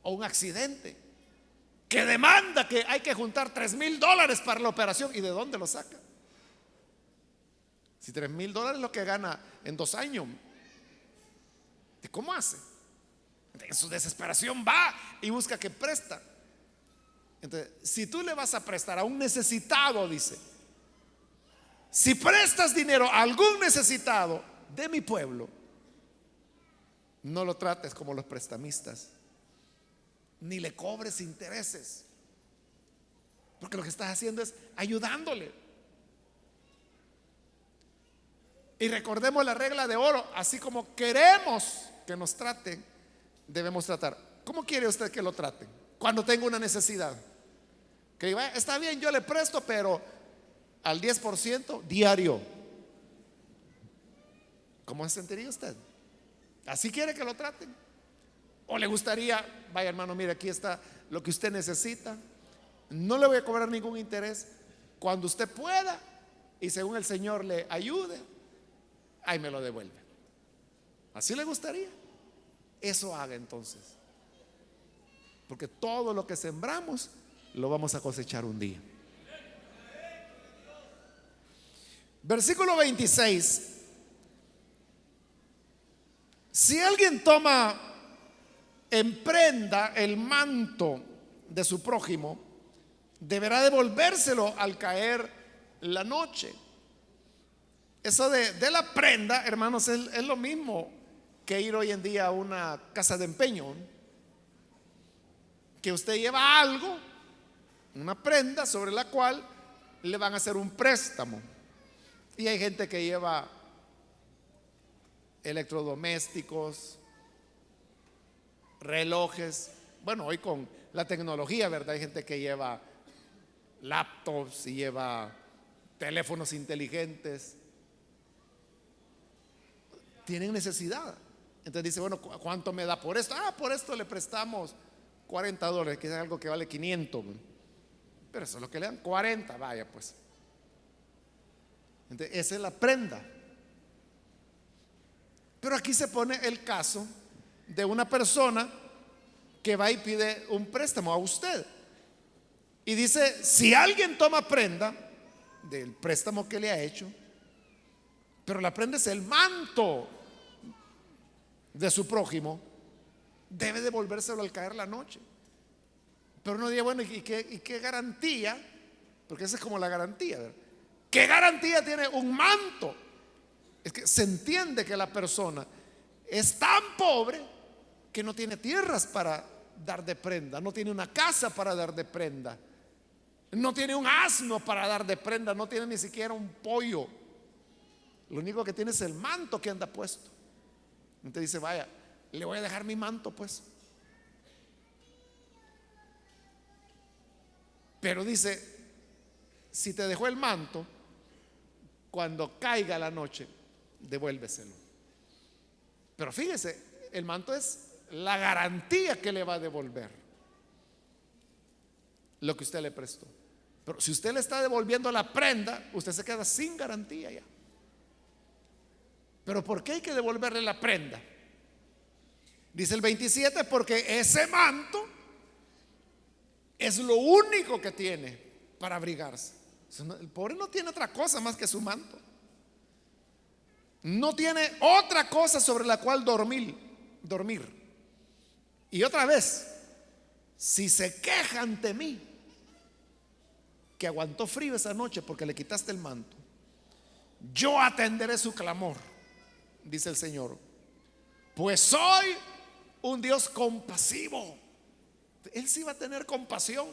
[SPEAKER 1] o un accidente que demanda que hay que juntar $3,000 para la operación. ¿Y de dónde lo saca? Si $3,000 es lo que gana en 2 años, ¿cómo hace? En su desesperación va y busca que presta. Entonces, si tú le vas a prestar a un necesitado, dice: si prestas dinero a algún necesitado de mi pueblo, no lo trates como los prestamistas, ni le cobres intereses, porque lo que estás haciendo es ayudándole. Y recordemos la regla de oro: así como queremos que nos traten, debemos tratar. ¿Cómo quiere usted que lo traten cuando tenga una necesidad? Que diga, está bien, yo le presto, pero al 10% diario. ¿Cómo se sentiría usted? ¿Así quiere que lo traten? ¿O le gustaría, vaya hermano, mire, aquí está lo que usted necesita, no le voy a cobrar ningún interés, cuando usted pueda y según el Señor le ayude, ahí me lo devuelve? ¿Así le gustaría? Eso haga entonces, porque todo lo que sembramos lo vamos a cosechar un día. Versículo 26. Si alguien toma en prenda el manto de su prójimo, deberá devolvérselo al caer la noche. Eso de la prenda, hermanos, es lo mismo que ir hoy en día a una casa de empeño, que usted lleva algo, una prenda sobre la cual le van a hacer un préstamo. Y hay gente que lleva electrodomésticos, relojes. Bueno, hoy con la tecnología, ¿verdad? Hay gente que lleva laptops y lleva teléfonos inteligentes. Tienen necesidad. Entonces dice, bueno, ¿cuánto me da por esto? Por esto le prestamos $40, que es algo que vale 500. Pero eso es lo que le dan, 40, vaya pues. Entonces, esa es la prenda. Pero aquí se pone el caso de una persona que va y pide un préstamo a usted. Y dice, si alguien toma prenda del préstamo que le ha hecho, pero la prenda es el manto de su prójimo, debe devolvérselo al caer la noche. Pero uno dice, bueno, ¿y qué garantía? Porque esa es como la garantía, ¿verdad? ¿Qué garantía tiene un manto? Es que se entiende que la persona es tan pobre que no tiene tierras para dar de prenda, no tiene una casa para dar de prenda, no tiene un asno para dar de prenda, no tiene ni siquiera un pollo. Lo único que tiene es el manto que anda puesto. Entonces dice, vaya, le voy a dejar mi manto pues. Pero dice, si te dejó el manto, cuando caiga la noche, devuélveselo. Pero fíjese, el manto es la garantía que le va a devolver lo que usted le prestó. Pero si usted le está devolviendo la prenda, usted se queda sin garantía ya. Pero ¿por qué hay que devolverle la prenda? Dice el 27, porque ese manto es lo único que tiene para abrigarse. El pobre no tiene otra cosa más que su manto. No tiene otra cosa sobre la cual dormir. Y otra vez, si se queja ante mí que aguantó frío esa noche porque le quitaste el manto, yo atenderé su clamor, dice el Señor, pues soy un Dios compasivo. Él sí va a tener compasión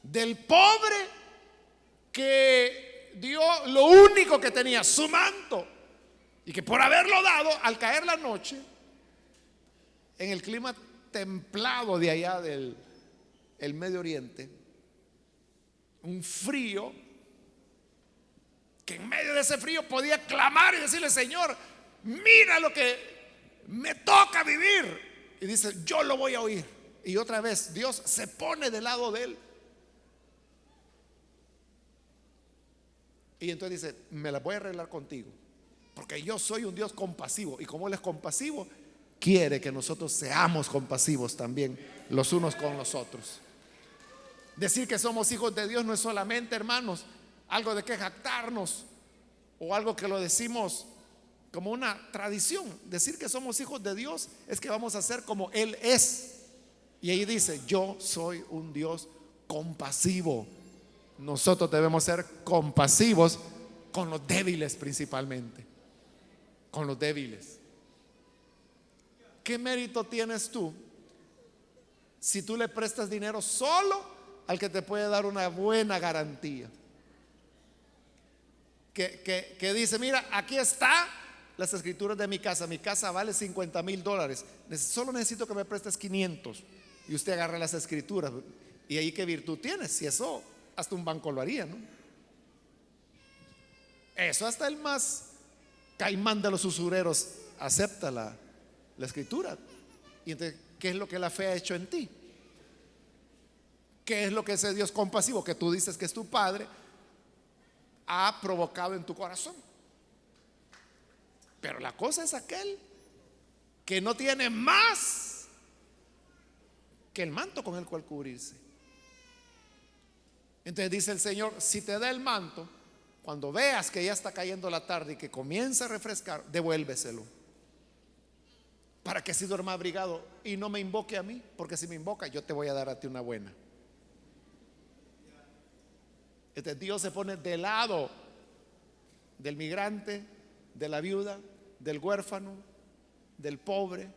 [SPEAKER 1] del pobre que dio lo único que tenía, su manto, y que por haberlo dado al caer la noche, en el clima templado de allá del Medio Oriente, un frío, que en medio de ese frío podía clamar y decirle, Señor, mira lo que me toca vivir. Y dice, yo lo voy a oír. Y otra vez Dios se pone del lado de él. Y entonces dice, me la voy a arreglar contigo, porque yo soy un Dios compasivo. Y como Él es compasivo, quiere que nosotros seamos compasivos también los unos con los otros. Decir que somos hijos de Dios no es solamente, hermanos, algo de que jactarnos o algo que lo decimos como una tradición. Decir que somos hijos de Dios es que vamos a ser como Él es. Y ahí dice, yo soy un Dios compasivo. Nosotros debemos ser compasivos con los débiles, principalmente con los débiles. ¿Qué mérito tienes tú si tú le prestas dinero solo al que te puede dar una buena garantía? que dice, mira, aquí está las escrituras de mi casa vale $50,000, solo necesito que me prestes 500, y usted agarra las escrituras, y ahí qué virtud tienes, si eso hasta un banco lo haría, ¿no? Eso hasta el más caimán de los usureros acepta la escritura. Y entonces, ¿qué es lo que la fe ha hecho en ti? ¿Qué es lo que ese Dios compasivo que tú dices que es tu Padre ha provocado en tu corazón? Pero la cosa es aquel que no tiene más que el manto con el cual cubrirse. Entonces dice el Señor, si te da el manto, cuando veas que ya está cayendo la tarde y que comienza a refrescar, devuélveselo, para que así duerma abrigado y no me invoque a mí, porque si me invoca yo te voy a dar a ti una buena. Entonces Dios se pone del lado del migrante, de la viuda, del huérfano, del pobre,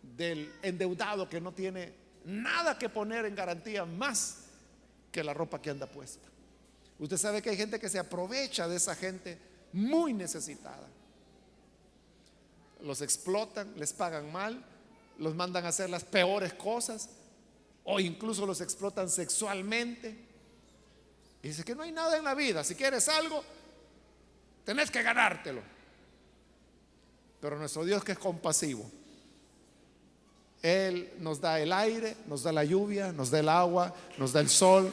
[SPEAKER 1] del endeudado que no tiene nada que poner en garantía más que la ropa que anda puesta. Usted sabe que hay gente que se aprovecha de esa gente muy necesitada. Los explotan, les pagan mal, los mandan a hacer las peores cosas, o incluso los explotan sexualmente. Y dice que no hay nada en la vida, si quieres algo tenés que ganártelo. Pero nuestro Dios, que es compasivo, Él nos da el aire, nos da la lluvia, nos da el agua, nos da el sol,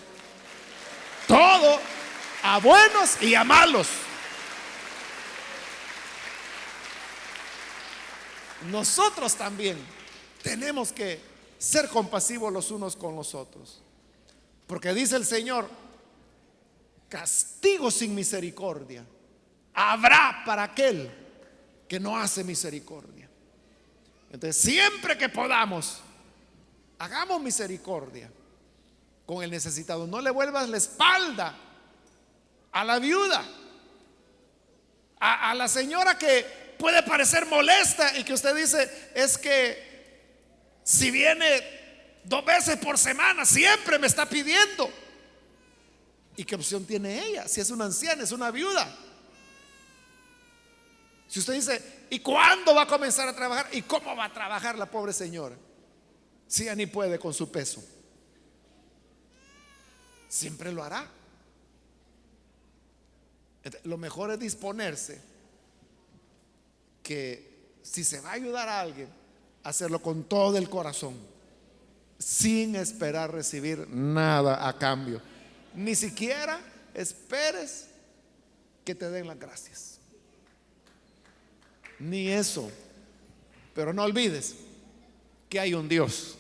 [SPEAKER 1] todo a buenos y a malos. Nosotros también tenemos que ser compasivos los unos con los otros, porque dice el Señor, castigo sin misericordia habrá para aquel que no hace misericordia. Entonces, siempre que podamos, hagamos misericordia con el necesitado. No le vuelvas la espalda a la viuda, a la señora que puede parecer molesta y que usted dice, es que si viene 2 veces por semana siempre me está pidiendo. ¿Y qué opción tiene ella? Si es una anciana, es una viuda. Si usted dice, ¿y cuándo va a comenzar a trabajar? ¿Y cómo va a trabajar la pobre señora? Si ya ni puede con su peso. Siempre lo hará. Lo mejor es disponerse, que si se va a ayudar a alguien, hacerlo con todo el corazón, sin esperar recibir nada a cambio. Ni siquiera esperes que te den las gracias, ni eso. Pero no olvides que hay un Dios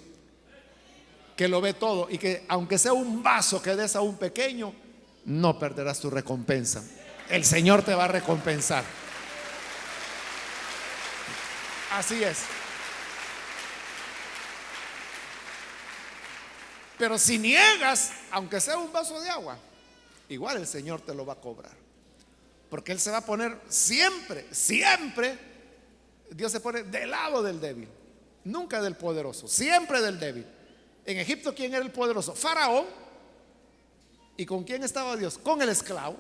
[SPEAKER 1] que lo ve todo, y que aunque sea un vaso que des a un pequeño, no perderás tu recompensa. El Señor te va a recompensar. Así es. Pero si niegas, aunque sea un vaso de agua, igual el Señor te lo va a cobrar, porque Él se va a poner siempre, siempre. Dios se pone del lado del débil, nunca del poderoso, siempre del débil. En Egipto, ¿quién era el poderoso? Faraón. ¿Y con quién estaba Dios? Con el esclavo,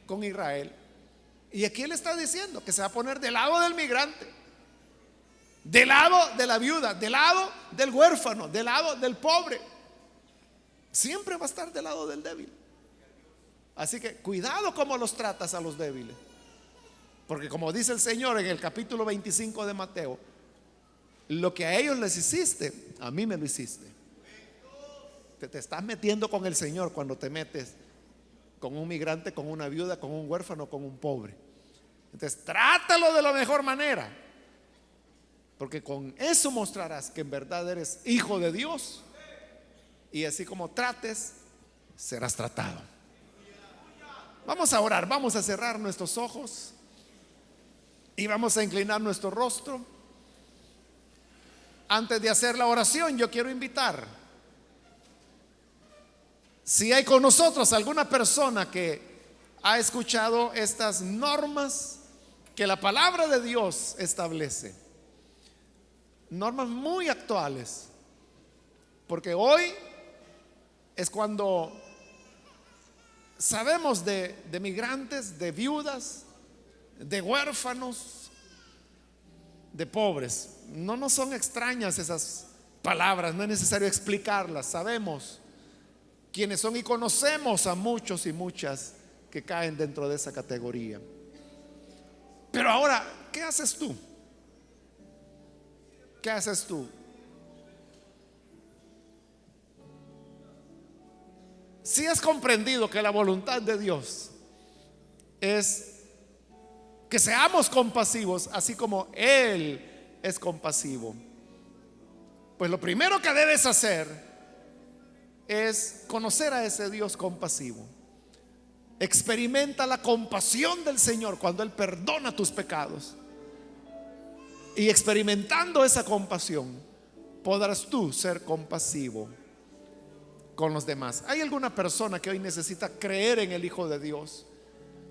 [SPEAKER 1] con Israel. Y aquí Él está diciendo que se va a poner del lado del migrante, del lado de la viuda, del lado del huérfano, del lado del pobre. Siempre va a estar del lado del débil. Así que cuidado cómo los tratas a los débiles, porque como dice el Señor en el capítulo 25 de Mateo, lo que a ellos les hiciste, a mí me lo hiciste. Te estás metiendo con el Señor cuando te metes con un migrante, con una viuda, con un huérfano, con un pobre. Entonces trátalo de la mejor manera, porque con eso mostrarás que en verdad eres hijo de Dios. Y así como trates, serás tratado. Vamos a orar, vamos a cerrar nuestros ojos y vamos a inclinar nuestro rostro. Antes de hacer la oración, yo quiero invitar, si hay con nosotros alguna persona que ha escuchado estas normas que la palabra de Dios establece, normas muy actuales, porque hoy es cuando sabemos de migrantes, de viudas, de huérfanos, de pobres. No nos son extrañas esas palabras, no es necesario explicarlas. Sabemos quiénes son y conocemos a muchos y muchas que caen dentro de esa categoría. Pero ahora, ¿qué haces tú? ¿Qué haces tú? Si has comprendido que la voluntad de Dios es que seamos compasivos, así como Él es compasivo, pues lo primero que debes hacer es conocer a ese Dios compasivo. Experimenta la compasión del Señor cuando Él perdona tus pecados. Y experimentando esa compasión, podrás tú ser compasivo con los demás. ¿Hay alguna persona que hoy necesita creer en el Hijo de Dios?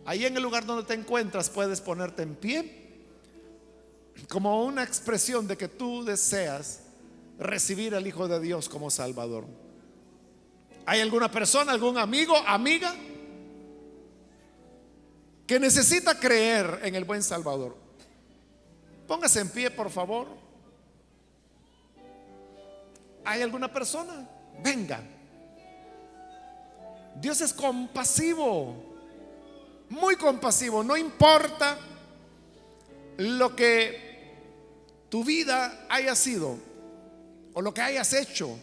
[SPEAKER 1] Ahí en el lugar donde te encuentras puedes ponerte en pie como una expresión de que tú deseas recibir al Hijo de Dios como Salvador. ¿Hay alguna persona, algún amigo, amiga que necesita creer en el buen Salvador? Póngase en pie, por favor. ¿Hay alguna persona? Venga. Dios es compasivo, muy compasivo. No importa lo que tu vida haya sido o lo que hayas hecho,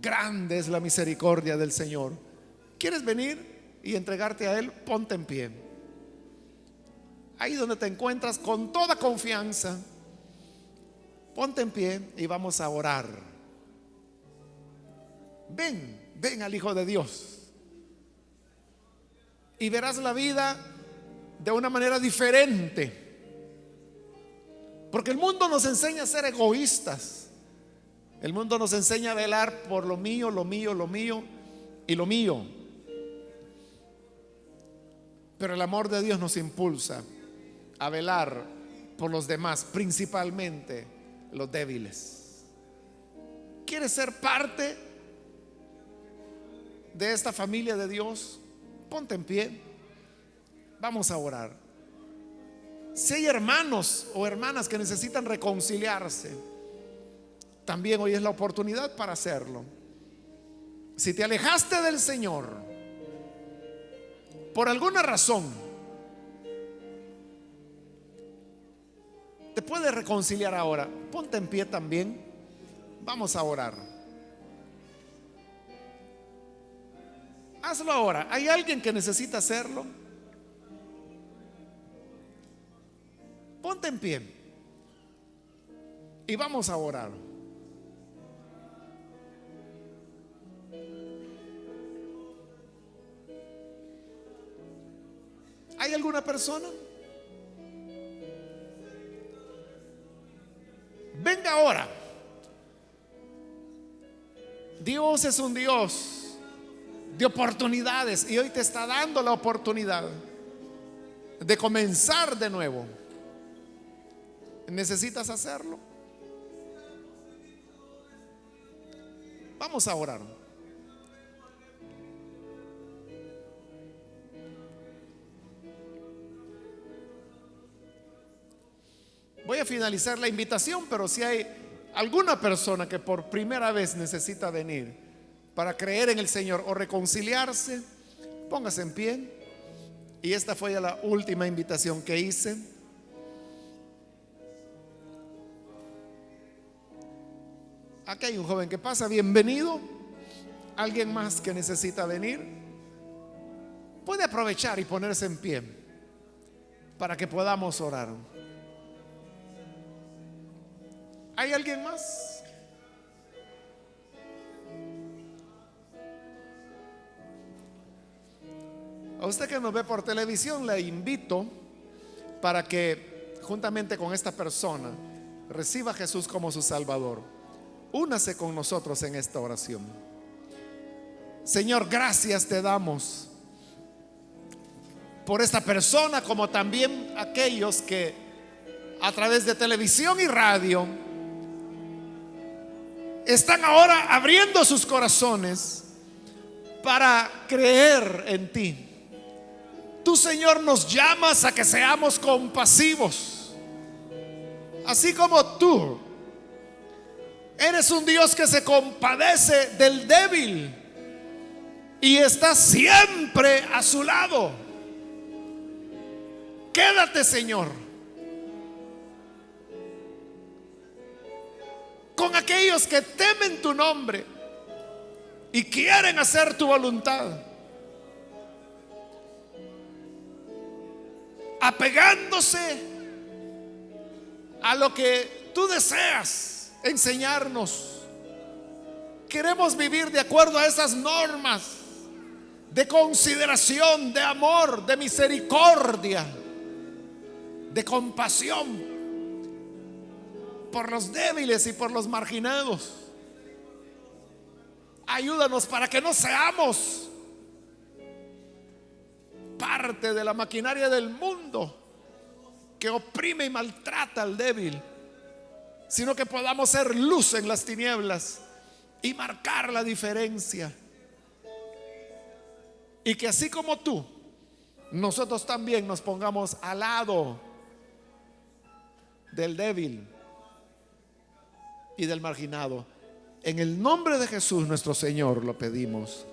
[SPEAKER 1] grande es la misericordia del Señor. ¿Quieres venir y entregarte a Él? Ponte en pie. Ahí donde te encuentras, con toda confianza, ponte en pie y vamos a orar. Ven al Hijo de Dios y verás la vida de una manera diferente. Porque el mundo nos enseña a ser egoístas. El mundo nos enseña a velar por lo mío, lo mío, lo mío y lo mío. Pero el amor de Dios nos impulsa a velar por los demás, principalmente los débiles. ¿Quieres ser parte de esta familia de Dios? Ponte en pie. Vamos a orar. Si hay hermanos o hermanas que necesitan reconciliarse, también hoy es la oportunidad para hacerlo. Si te alejaste del Señor por alguna razón, te puedes reconciliar ahora. Ponte en pie también. Vamos a orar. Hazlo ahora. ¿Hay alguien que necesita hacerlo? Ponte en pie y vamos a orar. ¿Hay alguna persona? Venga ahora. Dios es un Dios de oportunidades y hoy te está dando la oportunidad de comenzar de nuevo. ¿Necesitas hacerlo? Vamos a orar. Voy a finalizar la invitación, pero si hay alguna persona que por primera vez necesita venir para creer en el Señor o reconciliarse, póngase en pie. Y esta fue ya la última invitación que hice. Aquí hay un joven que pasa, bienvenido. ¿Alguien más que necesita venir? Puede aprovechar y ponerse en pie para que podamos orar. ¿Hay alguien más? A usted que nos ve por televisión, le invito para que juntamente con esta persona reciba a Jesús como su Salvador. Únase con nosotros en esta oración. Señor, gracias te damos por esta persona, como también aquellos que a través de televisión y radio están ahora abriendo sus corazones para creer en ti. Tú, Señor, nos llamas a que seamos compasivos, así como tú eres un Dios que se compadece del débil y está siempre a su lado. Quédate, Señor, con aquellos que temen tu nombre y quieren hacer tu voluntad, apegándose a lo que tú deseas enseñarnos. Queremos vivir de acuerdo a esas normas de consideración, de amor, de misericordia, de compasión por los débiles y por los marginados. Ayúdanos para que no seamos parte de la maquinaria del mundo que oprime y maltrata al débil, sino que podamos ser luz en las tinieblas y marcar la diferencia. Y que así como tú, nosotros también nos pongamos al lado del débil y del marginado. En el nombre de Jesús nuestro Señor lo pedimos.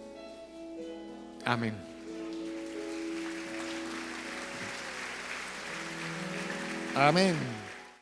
[SPEAKER 1] Amén. Amén.